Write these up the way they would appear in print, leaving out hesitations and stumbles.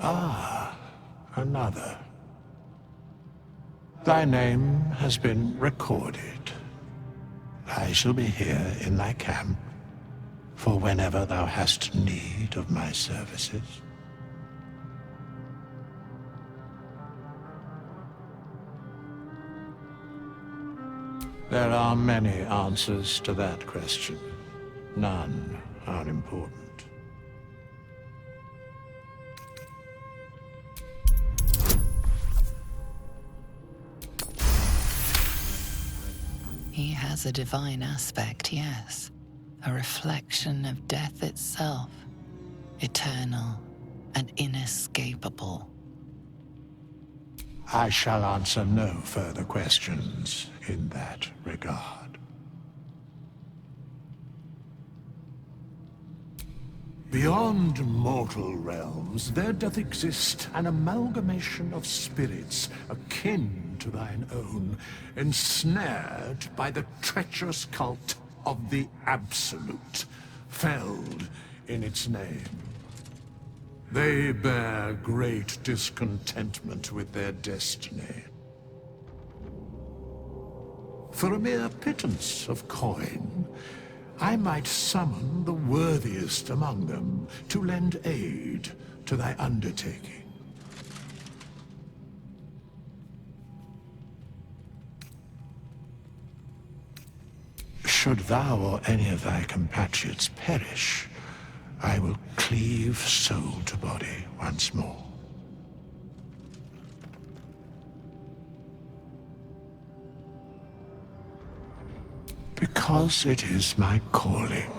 Ah, another. Thy name has been recorded. I shall be here in thy camp for whenever thou hast need of my services. There are many answers to that question. None are important. He has a divine aspect, yes. A reflection of death itself. Eternal and inescapable. I shall answer no further questions in that regard. Beyond mortal realms, there doth exist an amalgamation of spirits akin to thine own, ensnared by the treacherous cult of the Absolute, felled in its name. They bear great discontentment with their destiny. For a mere pittance of coin, I might summon the worthiest among them to lend aid to thy undertaking. Should thou or any of thy compatriots perish, I will cleave soul to body once more. Because it is my calling.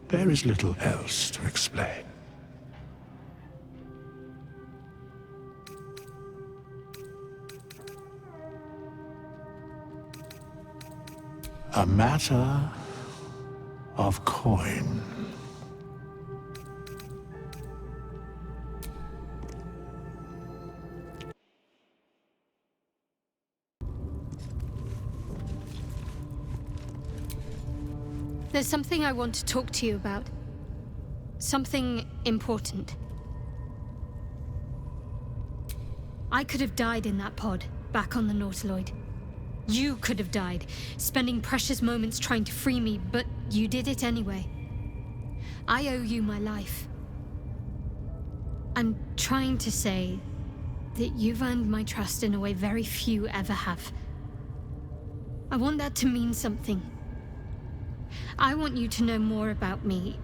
There is little else to explain. A matter of coin. There's something I want to talk to you about. Something important. I could have died in that pod, back on the Nautiloid. You could have died, spending precious moments trying to free me, but you did it anyway. I owe you my life. I'm trying to say that you've earned my trust in a way very few ever have. I want that to mean something. I want you to know more about me,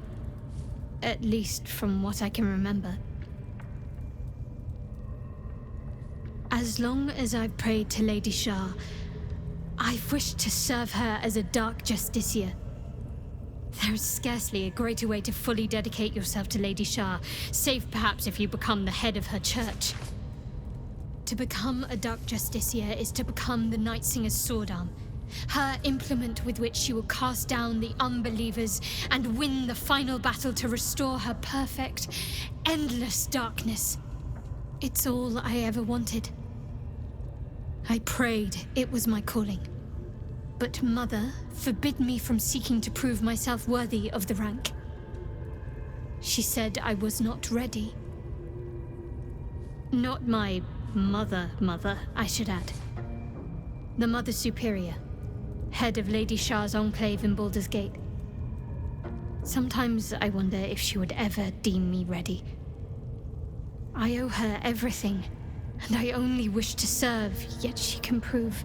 at least from what I can remember. As long as I've prayed to Lady Shah, I've wished to serve her as a Dark Justiciar. There is scarcely a greater way to fully dedicate yourself to Lady Shah, save perhaps if you become the head of her church. To become a Dark Justiciar is to become the Night Singer's sword arm, her implement with which she will cast down the unbelievers and win the final battle to restore her perfect, endless darkness. It's all I ever wanted. I prayed it was my calling. But Mother forbid me from seeking to prove myself worthy of the rank. She said I was not ready. Not my mother, I should add. The Mother Superior, head of Lady Shah's enclave in Baldur's Gate. Sometimes I wonder if she would ever deem me ready. I owe her everything, and I only wish to serve, yet she can prove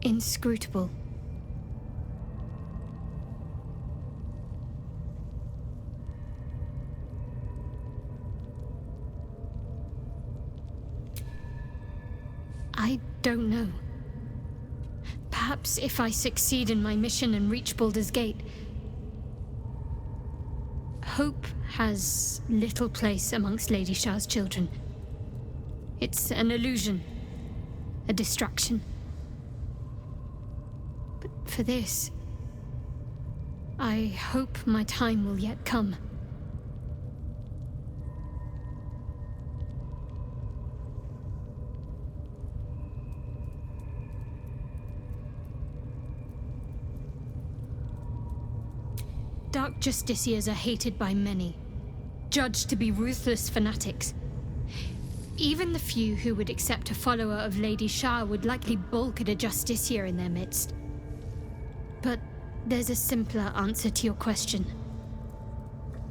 inscrutable. I don't know. Perhaps if I succeed in my mission and reach Baldur's Gate. Hope has little place amongst Lady Shah's children. It's an illusion, a distraction. But for this, I hope my time will yet come. Dark Justiciars are hated by many. judged to be ruthless fanatics. Even the few who would accept a follower of Lady Shah would likely balk at a justiciar in their midst. But there's a simpler answer to your question.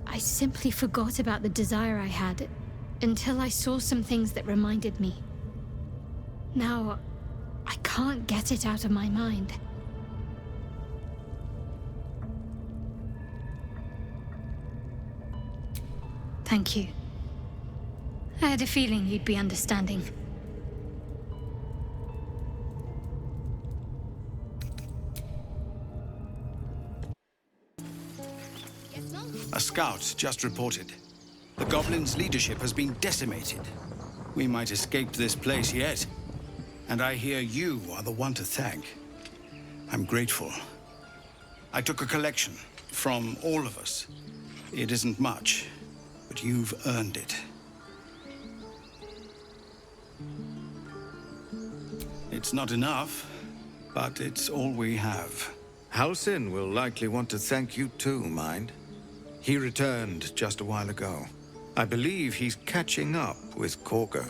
I simply forgot about the desire I had until I saw some things that reminded me. Now, I can't get it out of my mind. Thank you. I had a feeling you'd be understanding. A scout just reported. The goblins' leadership has been decimated. We might escape this place yet. And I hear you are the one to thank. I'm grateful. I took a collection from all of us. It isn't much, but you've earned it. It's not enough, but it's all we have. Halsin will likely want to thank you too, mind. He returned just a while ago. I believe he's catching up with Korga.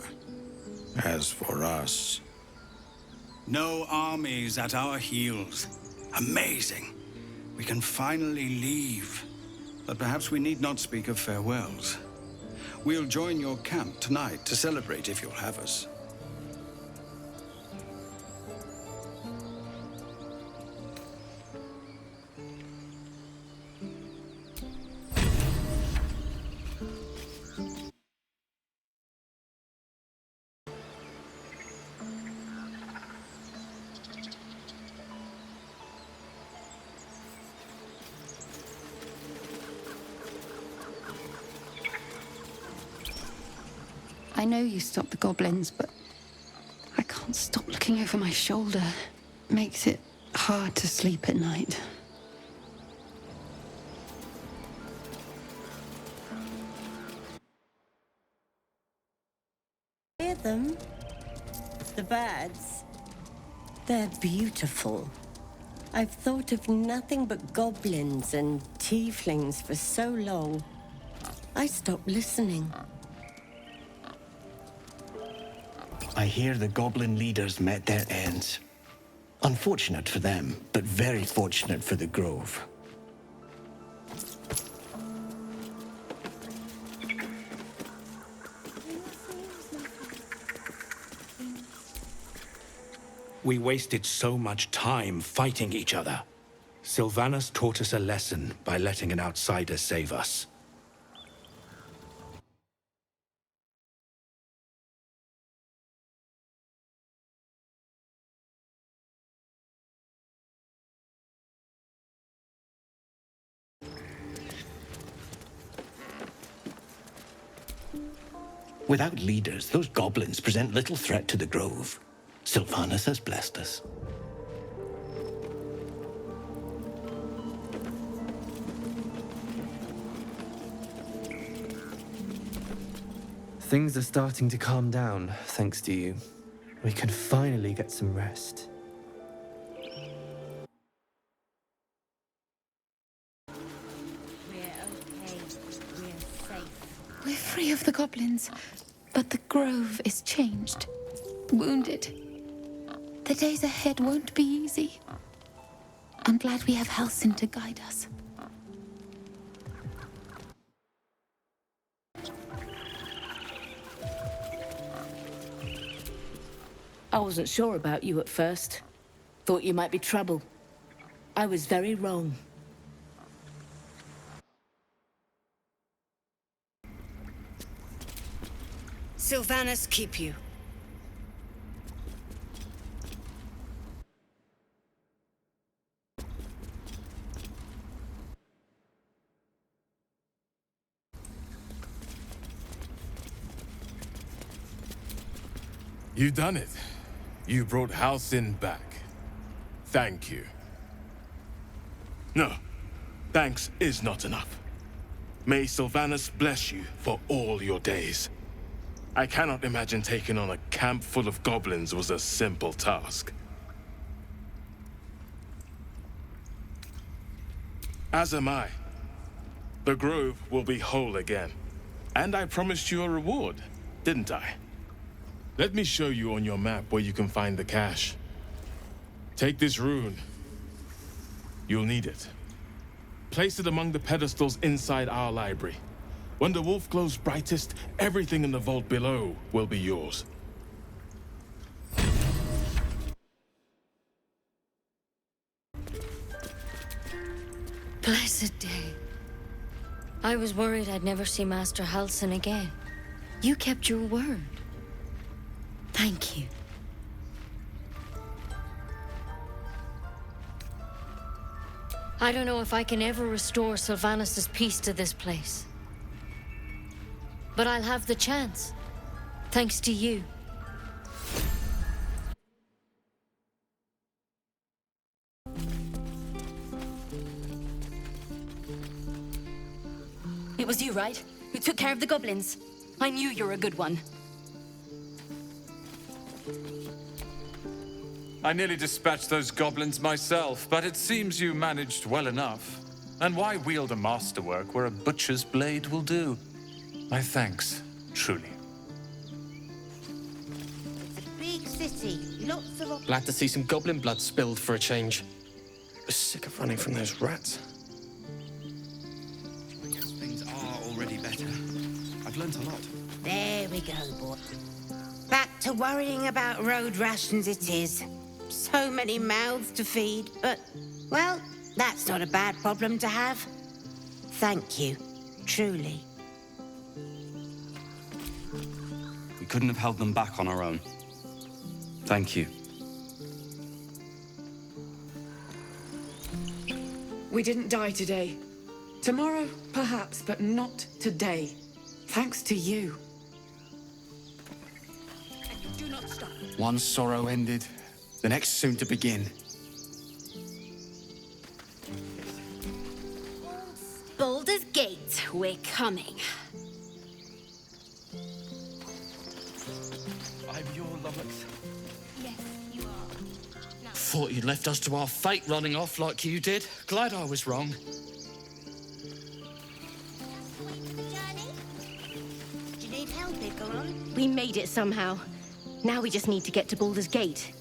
As for us... No armies at our heels. Amazing. We can finally leave. But perhaps we need not speak of farewells. We'll join your camp tonight to celebrate if you'll have us. I know you stopped the goblins, but I can't stop looking over my shoulder. Makes it hard to sleep at night. Hear them? The birds. They're beautiful. I've thought of nothing but goblins and tieflings for so long. I stopped listening. I hear the goblin leaders met their ends. Unfortunate for them, but very fortunate for the Grove. We wasted so much time fighting each other. Sylvanas taught us a lesson by letting an outsider save us. Without leaders, those goblins present little threat to the Grove. Sylvanas has blessed us. Things are starting to calm down, thanks to you. We can finally get some rest. We're free of the goblins, but the Grove is changed. Wounded. The days ahead won't be easy. I'm glad we have Halsin to guide us. I wasn't sure about you at first. Thought you might be trouble. I was very wrong. Sylvanas keep you. You've done it. You brought Halsin back. Thank you. No, thanks is not enough. May Sylvanas bless you for all your days. I cannot imagine taking on a camp full of goblins was a simple task. As am I. The Grove will be whole again. And I promised you a reward, didn't I? Let me show you on your map where you can find the cache. Take this rune. You'll need it. Place it among the pedestals inside our library. When the wolf glows brightest, everything in the vault below will be yours. Blessed day. I was worried I'd never see Master Halsin again. You kept your word. Thank you. I don't know if I can ever restore Sylvanus' peace to this place. But I'll have the chance. Thanks to you. It was you, right? Who took care of the goblins? I knew you were a good one. I nearly dispatched those goblins myself, but it seems you managed well enough. And why wield a masterwork where a butcher's blade will do? My thanks, truly. It's a big city, lots of... Glad to see some goblin blood spilled for a change. I was sick of running from those rats. I guess things are already better. I've learnt a lot. There we go, boy. Back to worrying about road rations it is. So many mouths to feed, but, well, that's not a bad problem to have. Thank you, truly. We couldn't have held them back on our own. Thank you. We didn't die today. Tomorrow, perhaps, but not today. Thanks to you. Do not stop. One sorrow ended, the next soon to begin. Baldur's Gate, we're coming. I'm your Lummox. Yes, you are. Thought you'd left us to our fate running off like you did. Glad I was wrong. Do you need help, Icaron? We made it somehow. Now we just need to get to Baldur's Gate.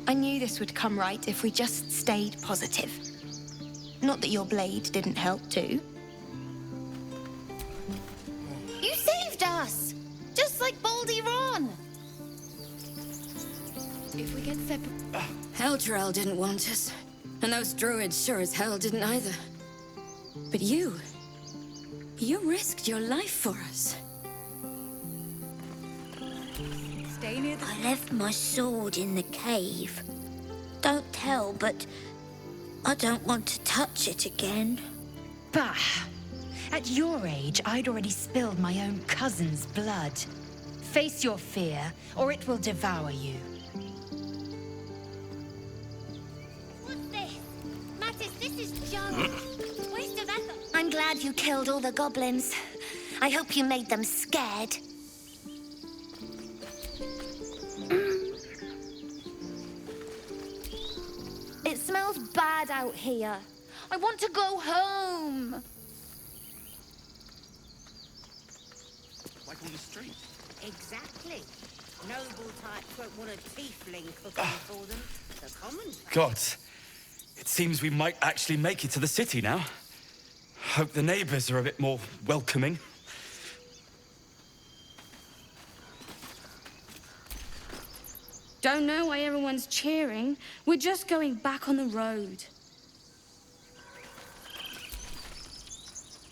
I knew this would come right if we just stayed positive. Not that your blade didn't help too. You saved us! Just like Baldur. If we get separated... Heldrael didn't want us. And those druids sure as hell didn't either. But you risked your life for us. Stay near the... I left my sword in the cave. Don't tell, but I don't want to touch it again. Bah! At your age, I'd already spilled my own cousin's blood. Face your fear, or it will devour you. What's this? Mattis, this is junk. Waste of effort. I'm glad you killed all the goblins. I hope you made them scared. It smells bad out here. I want to go home. Like on the street. Exactly. Noble types won't want a tiefling cooking for them. The common... God, it seems we might actually make it to the city now. Hope the neighbors are a bit more welcoming. Don't know why everyone's cheering. We're just going back on the road.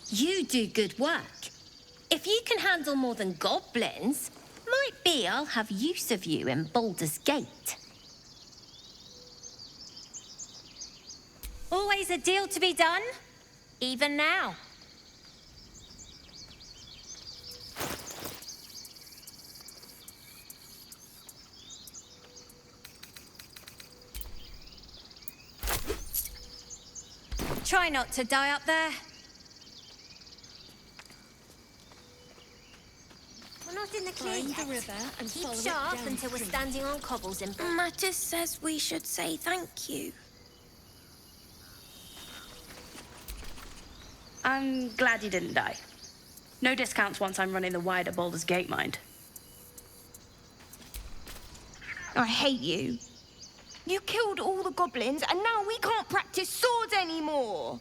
You do good work. If you can handle more than goblins, might be I'll have use of you in Baldur's Gate. Always a deal to be done, even now. Try not to die up there. We're not in the clear Find yet. the river and Keep follow it sharp down until we're stream. standing on cobbles in... Mattis says we should say thank you. I'm glad you didn't die. No discounts once I'm running the wider Baldur's Gate, mind. I hate you. You killed all the goblins, and now we can't practice swords anymore.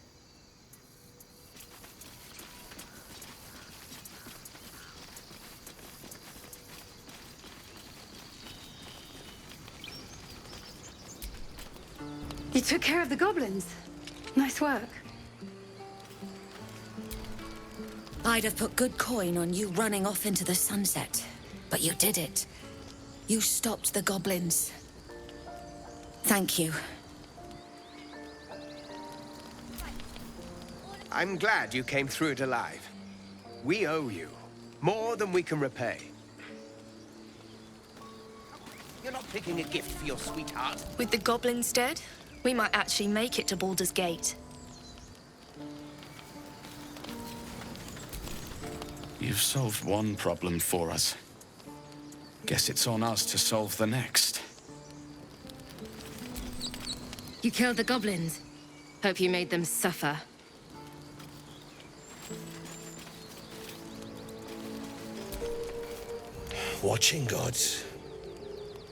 You took care of the goblins. Nice work. I'd have put good coin on you running off into the sunset, but you did it. You stopped the goblins. Thank you. I'm glad you came through it alive. We owe you more than we can repay. You're not picking a gift for your sweetheart. With the goblins dead, we might actually make it to Baldur's Gate. You've solved one problem for us. Guess it's on us to solve the next. You killed the goblins. Hope you made them suffer. Watching gods.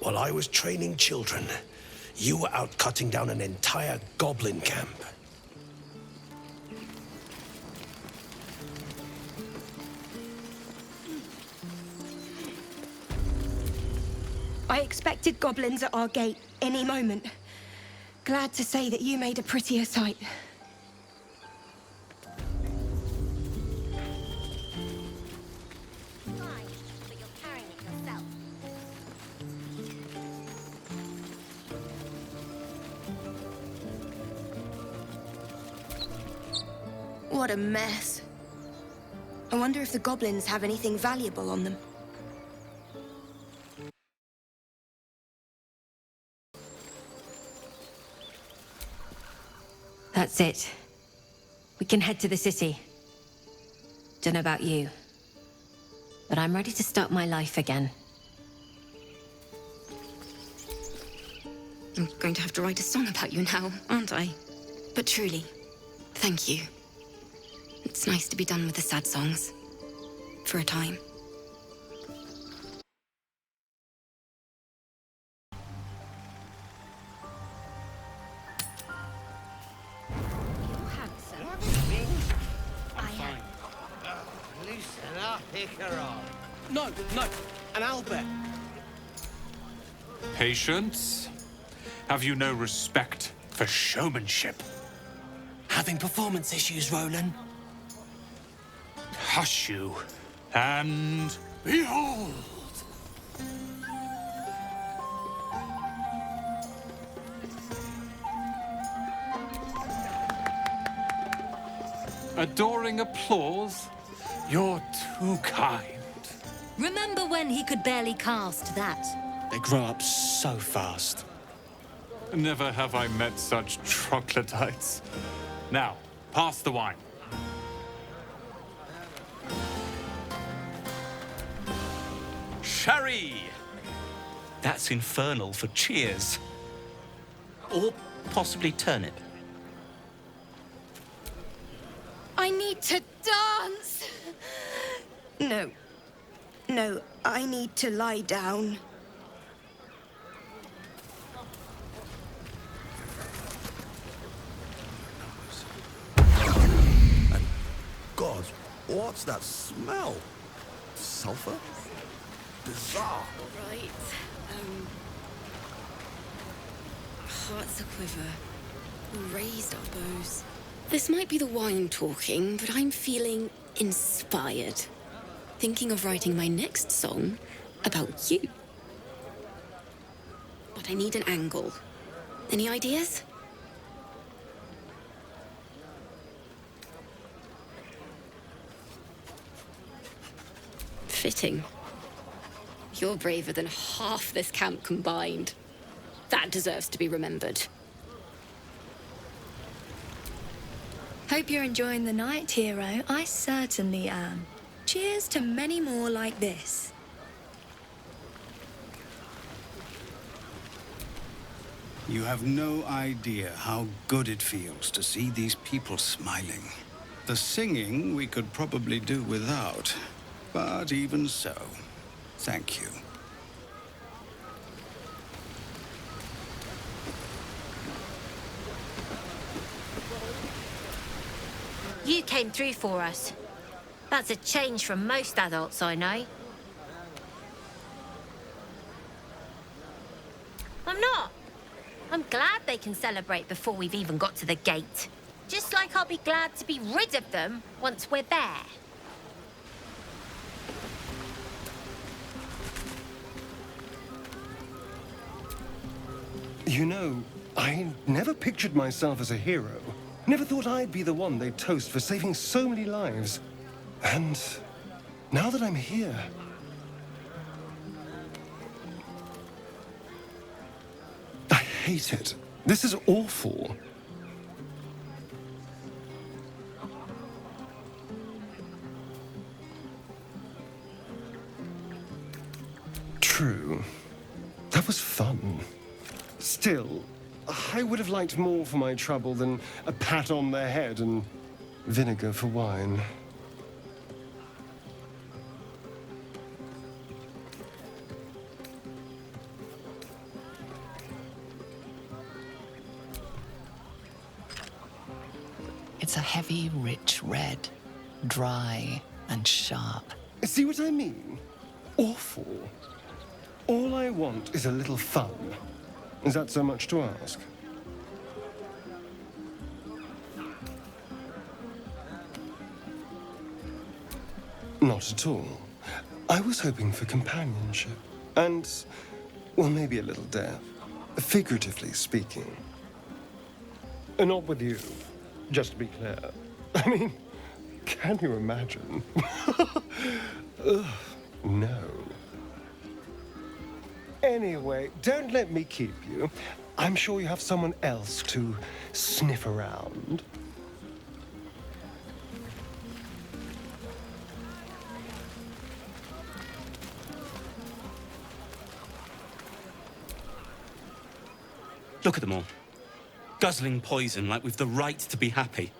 While I was training children, you were out cutting down an entire goblin camp. I expected goblins at our gate any moment. Glad to say that you made a prettier sight. What a mess. I wonder if the goblins have anything valuable on them. That's it. We can head to the city. Don't know about you, but I'm ready to start my life again. I'm going to have to write a song about you now, aren't I? But truly, thank you. It's nice to be done with the sad songs. For a time. Loosen up, Icaron. No, an Albert. Patience? Have you no respect for showmanship? Having performance issues, Roland? Hush you, and behold! Adoring applause? You're too kind. Remember when he could barely cast that? They grow up so fast. Never have I met such troglodytes. Now, pass the wine. Sherry! That's infernal for cheers. Or possibly turnip. I need to dance! No, I need to lie down. And God, what's that smell? Sulfur? Bizarre. Right. Hearts a quiver. Raised elbows. This might be the wine talking, but I'm feeling inspired. Thinking of writing my next song about you. But I need an angle. Any ideas? Fitting. You're braver than half this camp combined. That deserves to be remembered. Hope you're enjoying the night, hero. I certainly am. Cheers to many more like this. You have no idea how good it feels to see these people smiling. The singing we could probably do without, but even so, thank you. You came through for us. That's a change from most adults I know. I'm not. I'm glad they can celebrate before we've even got to the gate. Just like I'll be glad to be rid of them once we're there. You know, I never pictured myself as a hero. Never thought I'd be the one they'd toast for saving so many lives. And now that I'm here... I hate it. This is awful. True. That was fun. Still, I would have liked more for my trouble than a pat on the head and vinegar for wine. It's a heavy, rich red, dry and sharp. See what I mean? Awful. All I want is a little fun. Is that so much to ask? Not at all. I was hoping for companionship. And, well, maybe a little death. Figuratively speaking. Not with you, just to be clear. I mean, can you imagine? Ugh, no. Anyway, don't let me keep you. I'm sure you have someone else to sniff around. Look at them all. Guzzling poison like we've the right to be happy.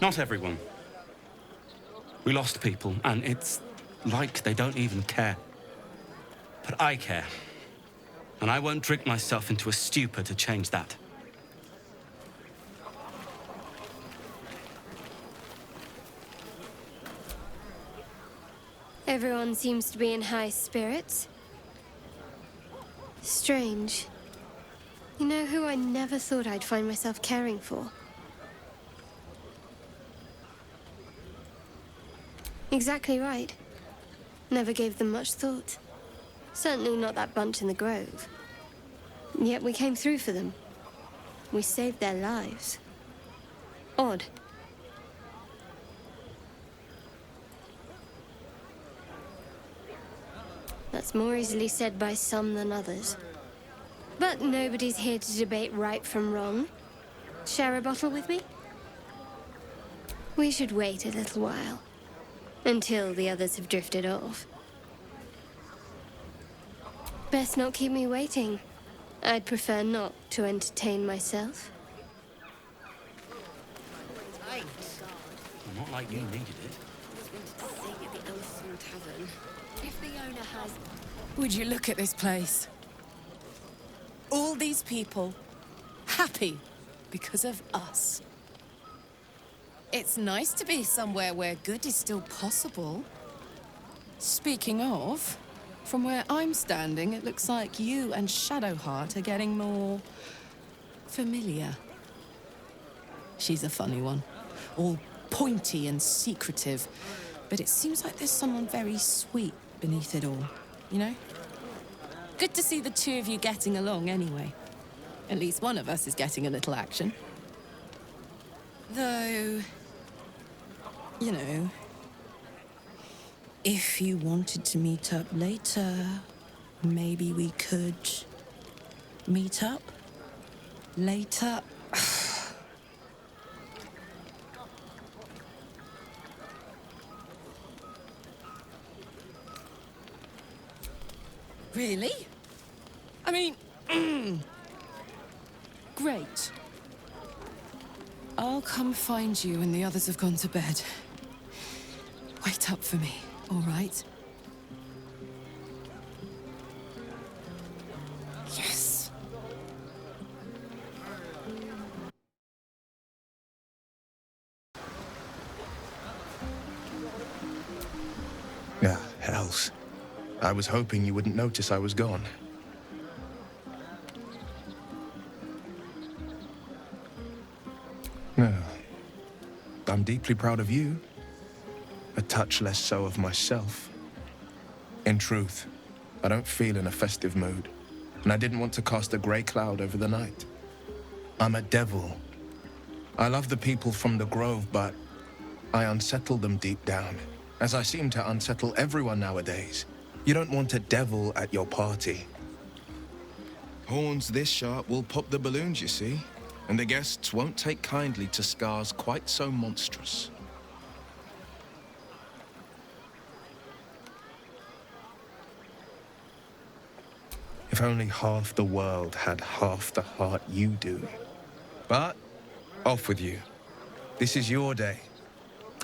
Not everyone. We lost people, and it's like they don't even care. But I care. And I won't drink myself into a stupor to change that. Everyone seems to be in high spirits. Strange. You know who I never thought I'd find myself caring for? Exactly right. Never gave them much thought. Certainly not that bunch in the grove. Yet we came through for them. We saved their lives. Odd. That's more easily said by some than others. But nobody's here to debate right from wrong. Share a bottle with me? We should wait a little while. Until the others have drifted off. Best not keep me waiting. I'd prefer not to entertain myself. Not like you needed it. If the owner has... Would you look at this place? All these people happy because of us. It's nice to be somewhere where good is still possible. Speaking of, from where I'm standing, it looks like you and Shadowheart are getting more familiar. She's a funny one, all pointy and secretive, but it seems like there's someone very sweet beneath it all, you know? Good to see the two of you getting along anyway. At least one of us is getting a little action. Though, you know, if you wanted to meet up later, maybe we could meet up later. Really? I mean, Great. I'll come find you when the others have gone to bed. Wait up for me, all right? Yes! Ah, hells. I was hoping you wouldn't notice I was gone. No. I'm deeply proud of you. A touch less so of myself. In truth, I don't feel in a festive mood, and I didn't want to cast a grey cloud over the night. I'm a devil. I love the people from the Grove, but I unsettle them deep down, as I seem to unsettle everyone nowadays. You don't want a devil at your party. Horns this sharp will pop the balloons, you see, and the guests won't take kindly to scars quite so monstrous. If only half the world had half the heart you do. But, off with you. This is your day.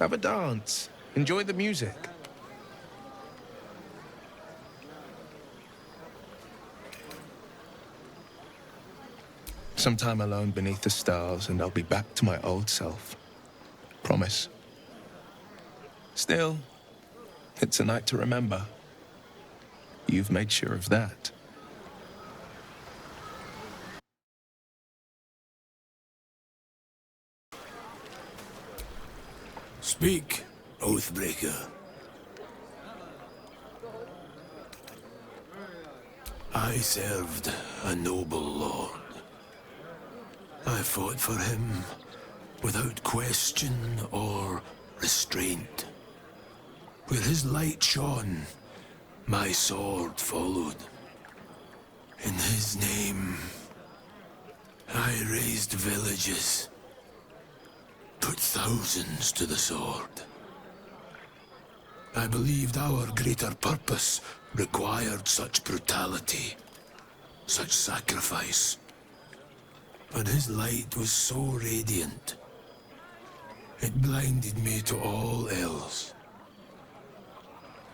Have a dance. Enjoy the music. Some time alone beneath the stars, and I'll be back to my old self. Promise. Still, it's a night to remember. You've made sure of that. Speak, Oathbreaker. I served a noble lord. I fought for him without question or restraint. Where his light shone, my sword followed. In his name, I raised villages, put thousands to the sword. I believed our greater purpose required such brutality, such sacrifice. But his light was so radiant, it blinded me to all else.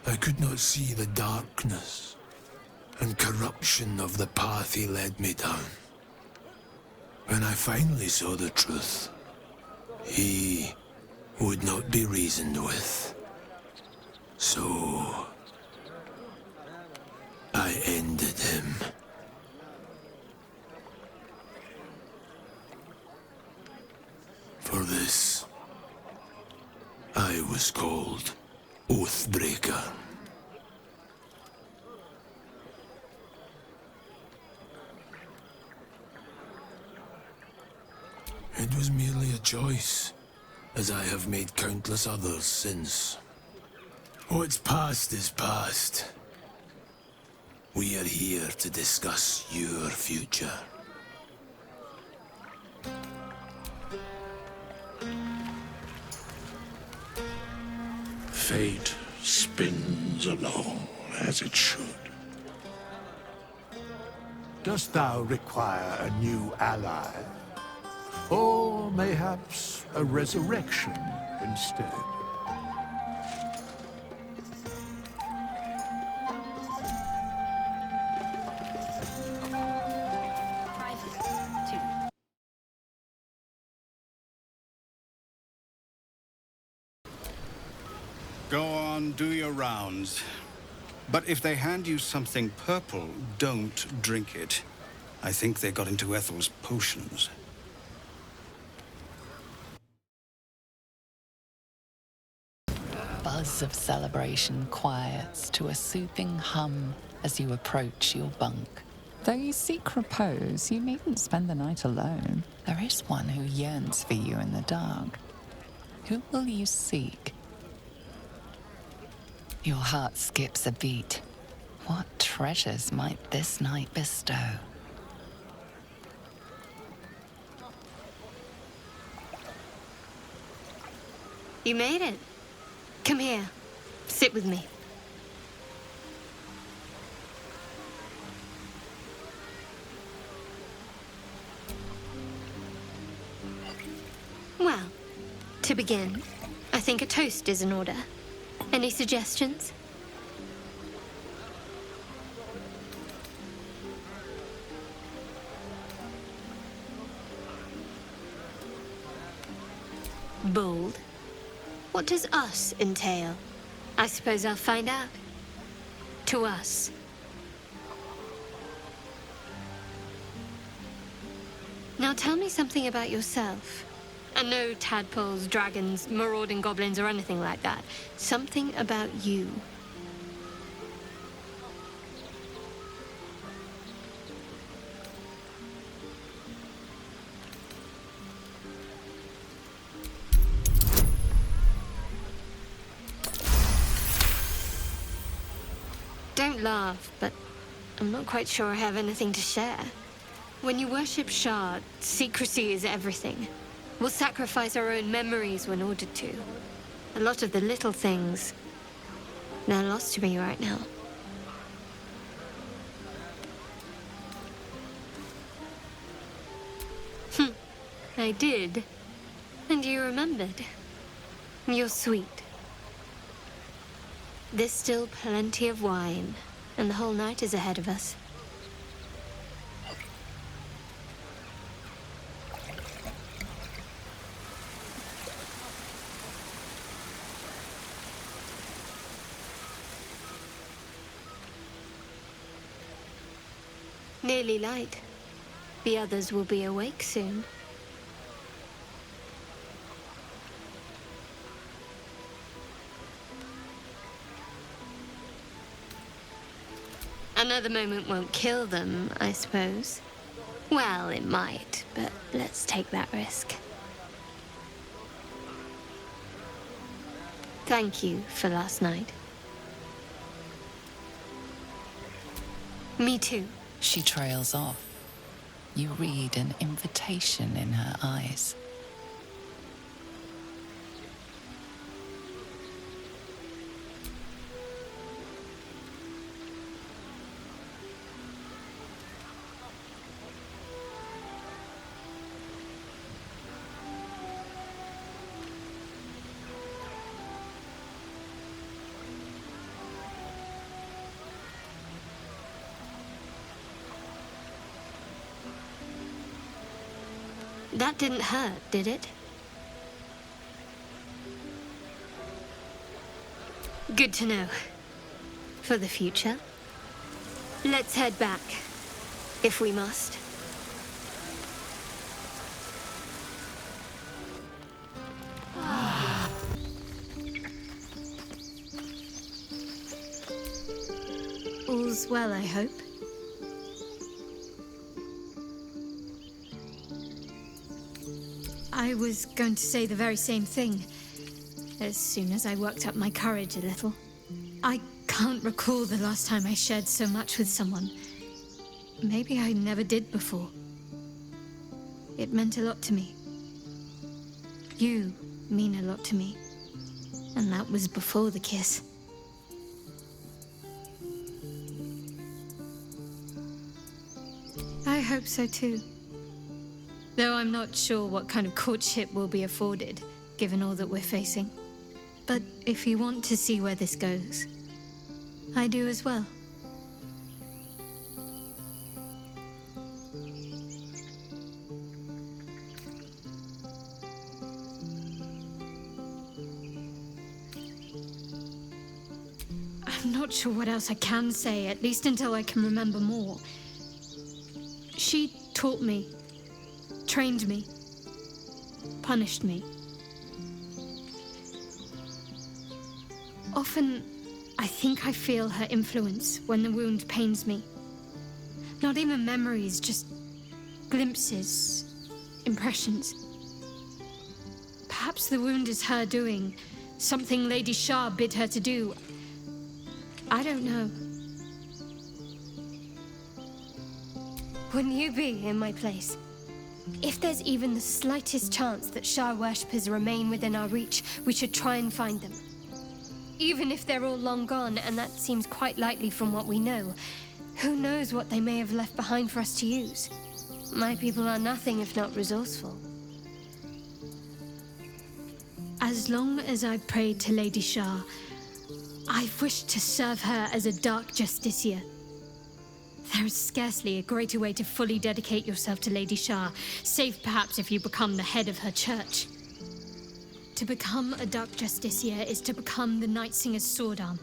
I could not see the darkness and corruption of the path he led me down. When I finally saw the truth, he would not be reasoned with. So I ended him. For this, I was called Oathbreaker. It was merely a choice, as I have made countless others since. What's past is past. We are here to discuss your future. Fate spins along as it should. Dost thou require a new ally? Or mayhaps a resurrection instead? Go on, do your rounds. But if they hand you something purple, don't drink it. I think they got into Ethel's potions. Buzz of celebration quiets to a soothing hum as you approach your bunk. Though you seek repose, you needn't spend the night alone. There is one who yearns for you in the dark. Who will you seek? Your heart skips a beat. What treasures might this night bestow? You made it. Come here. Sit with me. begin, I think a toast is in order. Any suggestions? Bold. What does us entail? I suppose I'll find out. To us. Now tell me something about yourself. And no tadpoles, dragons, marauding goblins, or anything like that. Something about you. Don't laugh, but I'm not quite sure I have anything to share. When you worship Shah, secrecy is everything. We'll sacrifice our own memories when ordered to. A lot of the little things, they're lost to me right now. I did. And you remembered. You're sweet. There's still plenty of wine, and the whole night is ahead of us. Nearly light. The others will be awake soon. Another moment won't kill them, I suppose. Well, it might, but let's take that risk. Thank you for last night. Me too. She trails off. You read an invitation in her eyes. That didn't hurt, did it? Good to know. For the future. Let's head back, if we must. All's well, I hope. I was going to say the very same thing, as soon as I worked up my courage a little. I can't recall the last time I shared so much with someone. Maybe I never did before. It meant a lot to me. You mean a lot to me. And that was before the kiss. I hope so too. Though I'm not sure what kind of courtship will be afforded, given all that we're facing. But if you want to see where this goes, I do as well. I'm not sure what else I can say, at least until I can remember more. She taught me. Trained me. Punished me. Often, I think I feel her influence when the wound pains me. Not even memories, just glimpses, impressions. Perhaps the wound is her doing, something Lady Shah bid her to do. I don't know. Wouldn't you be in my place? If there's even the slightest chance that Shah worshippers remain within our reach, we should try and find them. Even if they're all long gone, and that seems quite likely from what we know, who knows what they may have left behind for us to use? My people are nothing if not resourceful. As long as I've prayed to Lady Shah, I've wished to serve her as a Dark Justiciar. There is scarcely a greater way to fully dedicate yourself to Lady Shah, save perhaps if you become the head of her church. To become a Dark Justiciar is to become the Night Singer's sword arm,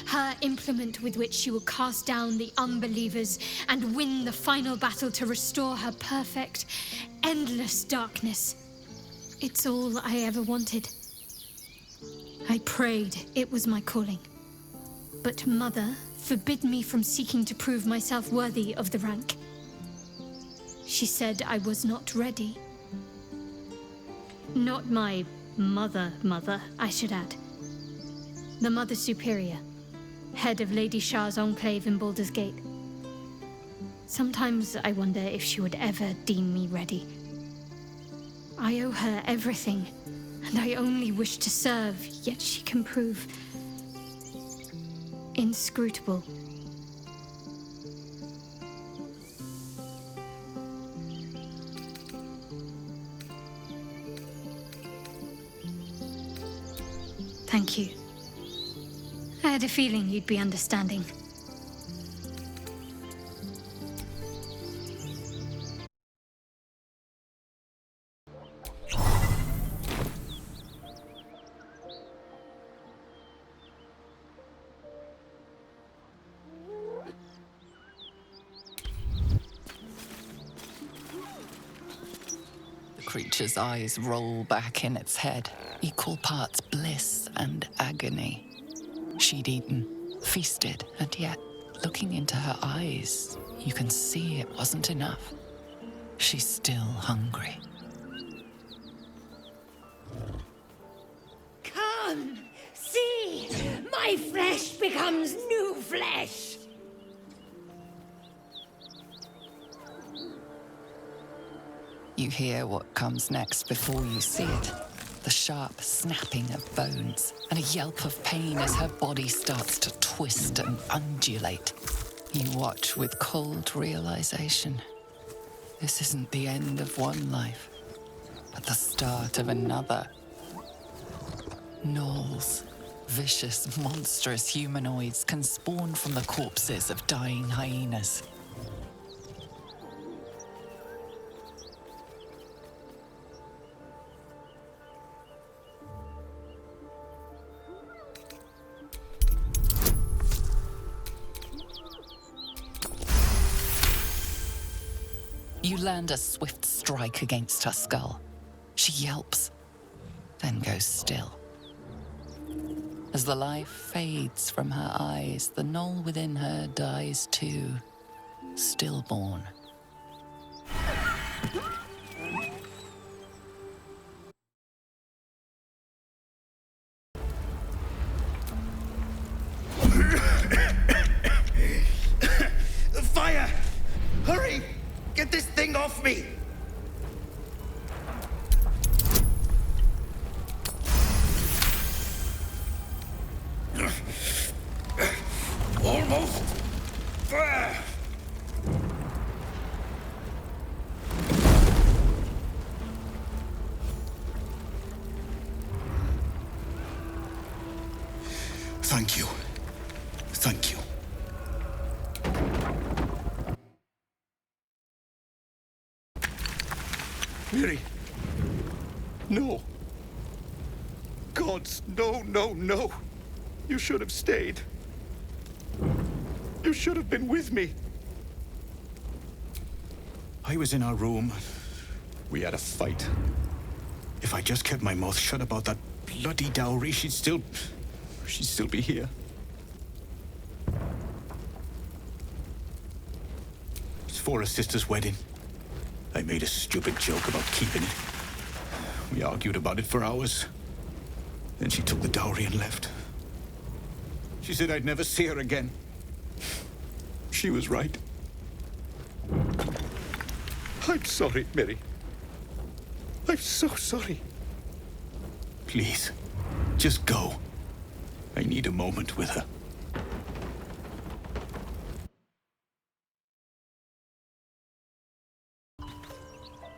her implement with which she will cast down the unbelievers and win the final battle to restore her perfect, endless darkness. It's all I ever wanted. I prayed it was my calling. But Mother forbid me from seeking to prove myself worthy of the rank. She said I was not ready. Not my mother, I should add. The Mother Superior, head of Lady Shah's enclave in Baldur's Gate. Sometimes I wonder if she would ever deem me ready. I owe her everything, and I only wish to serve, yet she can prove inscrutable. Thank you. I had a feeling you'd be understanding. The creature's eyes roll back in its head, equal parts bliss and agony. She'd eaten, feasted, and yet, looking into her eyes, you can see it wasn't enough. She's still hungry. Come, see! My flesh becomes new flesh! You hear what comes next before you see it. The sharp snapping of bones, and a yelp of pain as her body starts to twist and undulate. You watch with cold realization. This isn't the end of one life, but the start of another. Gnolls, vicious, monstrous humanoids can spawn from the corpses of dying hyenas. You land a swift strike against her skull. She yelps, then goes still. As the life fades from her eyes, the gnoll within her dies too, stillborn. Fire! Hurry! Get this thing off me! Almost. Thank you. Thank you. Miri. No. Gods, no, no, no. You should have stayed. You should have been with me. I was in our room. We had a fight. If I just kept my mouth shut about that bloody dowry, she'd still be here. It's for a sister's wedding. I made a stupid joke about keeping it. We argued about it for hours. Then she took the dowry and left. She said I'd never see her again. She was right. I'm sorry, Miri. I'm so sorry. Please, just go. I need a moment with her.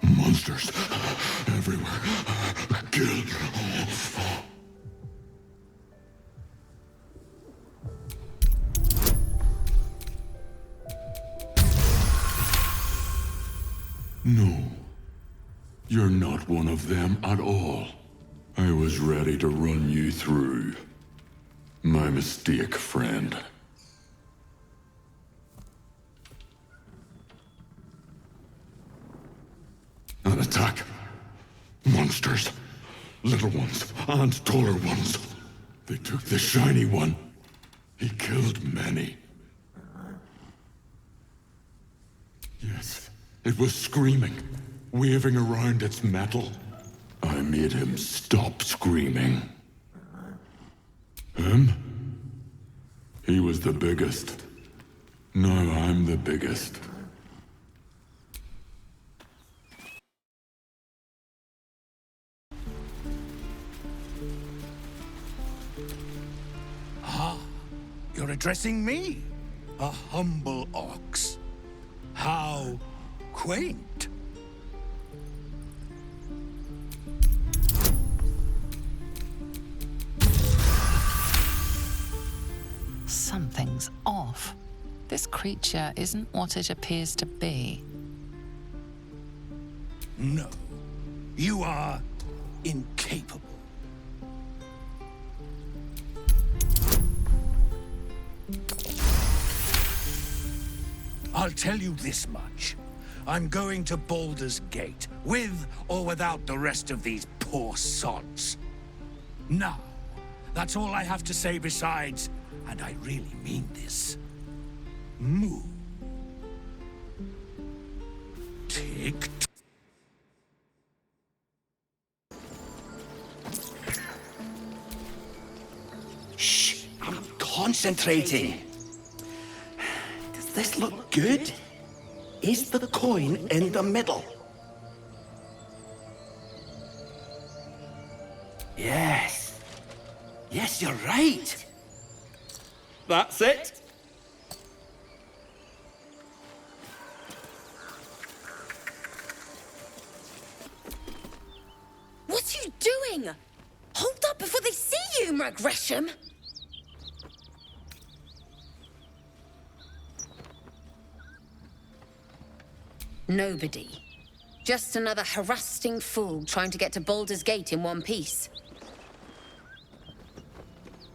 Monsters everywhere. Kill all. No. You're not one of them at all. I was ready to run you through. My mistake, friend. An attack. Monsters. Little ones and taller ones. They took the shiny one. He killed many. Yes, it was screaming, waving around its metal. I made him stop screaming. Him? He was the biggest. Now I'm the biggest. Ah, you're addressing me, a humble ox. How quaint. Something's off. This creature isn't what it appears to be. No, you are incapable. I'll tell you this much. I'm going to Baldur's Gate, with or without the rest of these poor sods. Now, that's all I have to say besides, and I really mean this, moo. Tick. Shh, I'm concentrating. Does this look good? Is the coin in the middle? Yes. Yes, you're right. That's it. What are you doing? Hold up before they see you, Merc Gresham. Nobody. Just another harassing fool trying to get to Baldur's Gate in one piece.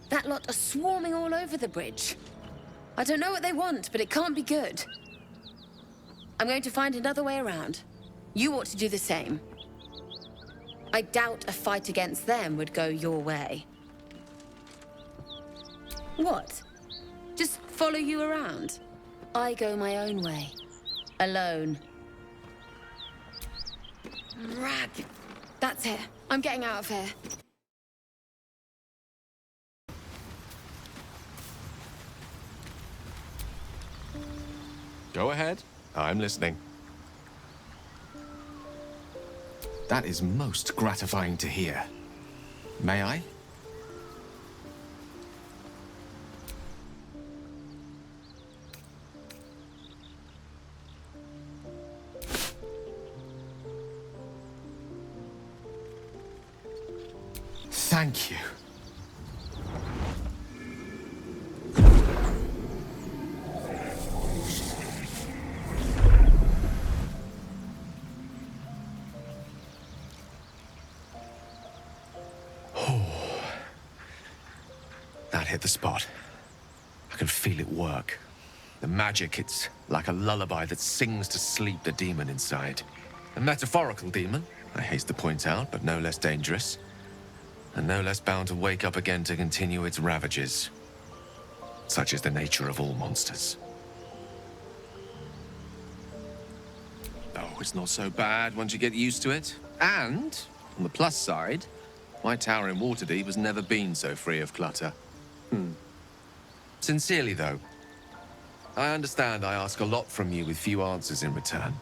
That lot are swarming all over the bridge. I don't know what they want, but it can't be good. I'm going to find another way around. You ought to do the same. I doubt a fight against them would go your way. What? Just follow you around? I go my own way. Alone. Rag. That's it. I'm getting out of here. Go ahead. I'm listening. That is most gratifying to hear. May I? Thank you. That hit the spot. I can feel it work. The magic, it's like a lullaby that sings to sleep the demon inside. A metaphorical demon, I haste to point out, but no less dangerous. And no less bound to wake up again to continue its ravages. Such is the nature of all monsters. Oh, it's not so bad once you get used to it. And, on the plus side, my tower in Waterdeep has never been so free of clutter. Sincerely, though, I understand I ask a lot from you with few answers in return.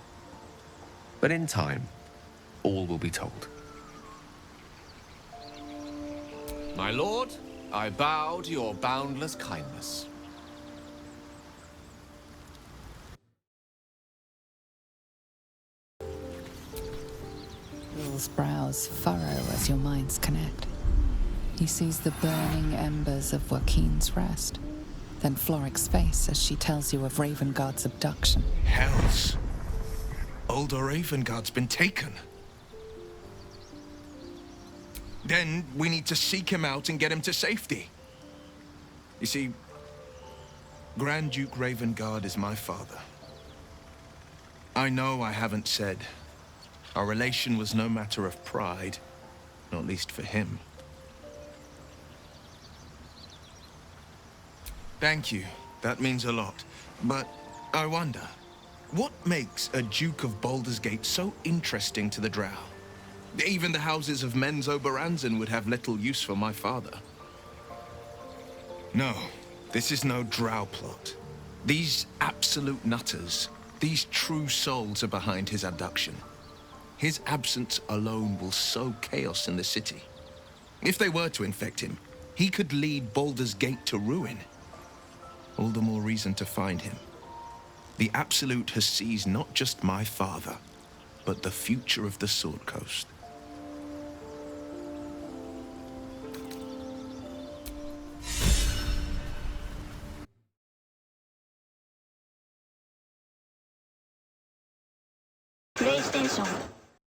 But in time, all will be told. My lord, I bow to your boundless kindness. Will's brows furrow as your minds connect. He sees the burning embers of Joaquin's rest, then Floric's face as she tells you of Ravengard's abduction. Hells. Baldur Ravengard's been taken. Then we need to seek him out and get him to safety. You see, Grand Duke Ravengard is my father. I know I haven't said. Our relation was no matter of pride, not least for him. Thank you. That means a lot. But I wonder, what makes a Duke of Baldur's Gate so interesting to the Drow? Even the houses of Men's Oberanzen would have little use for my father. No, this is no Drow plot. These absolute nutters, these true souls are behind his abduction. His absence alone will sow chaos in the city. If they were to infect him, he could lead Baldur's Gate to ruin. All the more reason to find him. The Absolute has seized not just my father, but the future of the Sword Coast. PlayStation